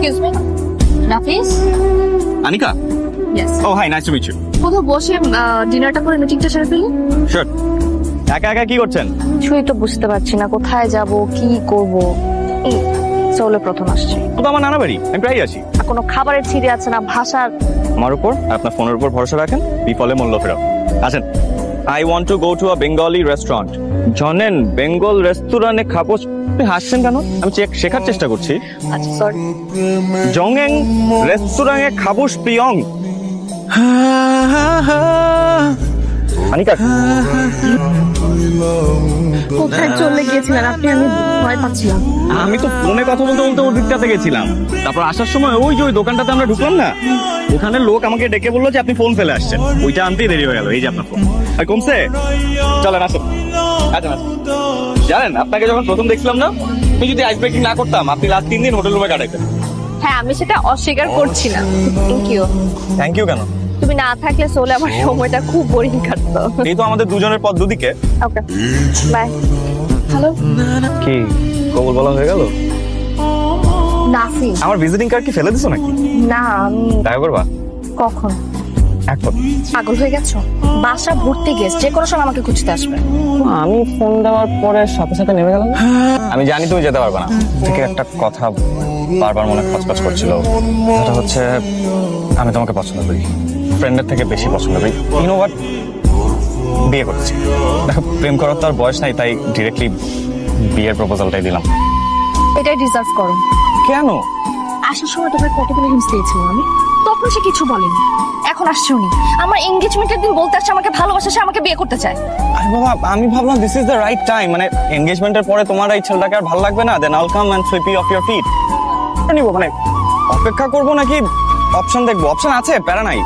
Excuse me, Nafis? Anika? Yes. ও hi, nice to meet you. কোথাও বসে ডিনারটা করে মিটিংটা সেরে ফেলি। শিওর। একা একা কি করছেন? কিছুই তো বুঝতে পারছি না, কোথায় যাব, কি করব। সোলে প্রথম আসছে। ও তো আমার নানা বাড়ি, আমি প্রায়ই আসি। আর কোনো খাবারের ছিঁড়ে আছে না, ভাষার। আমার উপর আর আপনার ফোনের উপর ভরসা রাখেন, বিফলে মূল্য ফেরত। আসেন। I want to go to a Bengali restaurant. জানেন বেঙ্গল রেস্টুরেন্টে খাবো। আপনি হাসছেন কেন? আমি শেখার চেষ্টা করছি। আচ্ছা সরি। জংএং রেস্টুরেন্টে খাবো পিয়ং। আনিকা, কোথায় চলে গিয়েছিলেন আপনি? আমি ভয় পাচ্ছিলাম। আমি তো ফোনে কথা বলতে বলতে ওই দিকটাতে গেছিলাম। তারপর আসার সময় ওই যে ওই দোকানটাতে আমরা ঢুকলাম না, ওখানে লোক আমাকে ডেকে বললো যে আপনি ফোন ফেলে আসছেন। ওইটা আনতেই দেরি হয়ে গেল। এই যে আপনার ফোন। আর কমছে? চলেন আসেন। আচ্ছা আসেন। জানেন আপনাকে যখন প্রথম দেখছিলাম না, আমি যদি আইস ব্রেকিং না করতাম, আপনি লাস্ট 3 দিন হোটেল রুমে কাটাইতেন। হ্যাঁ, আমি সেটা অস্বীকার করছি না। Thank you. থ্যাংক ইউ কেন? তুমি না থাকলে সোলে আমার সময়টা খুব বোরিং কাটতো। এই তো আমাদের দুজনের পথ দুদিকে। Okay bye. হ্যালো কি কবুল বলা হয়ে গেল? নাফিস? আমার ভিজিটিং কার্ড কি ফেলে দিছো নাকি? না, আমি দেখা করবা? কখন? এখন। পাগল হয়ে গেছো? বাসা ভর্তি গেস্ট, যে কোনো সময় আমাকে খুঁজতে আসবে। আমি ফোন দেওয়ার পরে সাথে সাথে নেমে গেলাম। আমি জানি তুমি যেতে পারবে না। থেকে একটা কথা বারবার মনে খচখচ করছিল, সেটা হচ্ছে আমি তোমাকে পছন্দ করি, ফ্রেন্ডের থেকে বেশি পছন্দ করি। ইউ নো হোয়াট, বিয়ে করছি। দেখো প্রেম করার তো আর বয়স নাই, তাই ডিরেক্টলি বিয়ের প্রপোজালটাই দিলাম। এটাই ডিজার্ভ করো। কেন? আসার সময় তোমার কতগুলো হিন্টস দিয়েছিলাম আমি, তখন সে কিছু বলেনি। এখন আসছে উনি, আমার এনগেজমেন্টের দিন বলতে আসছে আমাকে ভালোবাসে, সে আমাকে বিয়ে করতে চায়। আরে বাবা, আমি ভাবলাম this is the right time, মানে এনগেজমেন্টের পরে তোমার এই ছেলেটাকে আর ভালো লাগবে না, then I'll come and sweep you off your feet. নিব মানে অপেক্ষা করবো নাকি অপশন দেখবো? অপশন আছে, প্যারা নাই।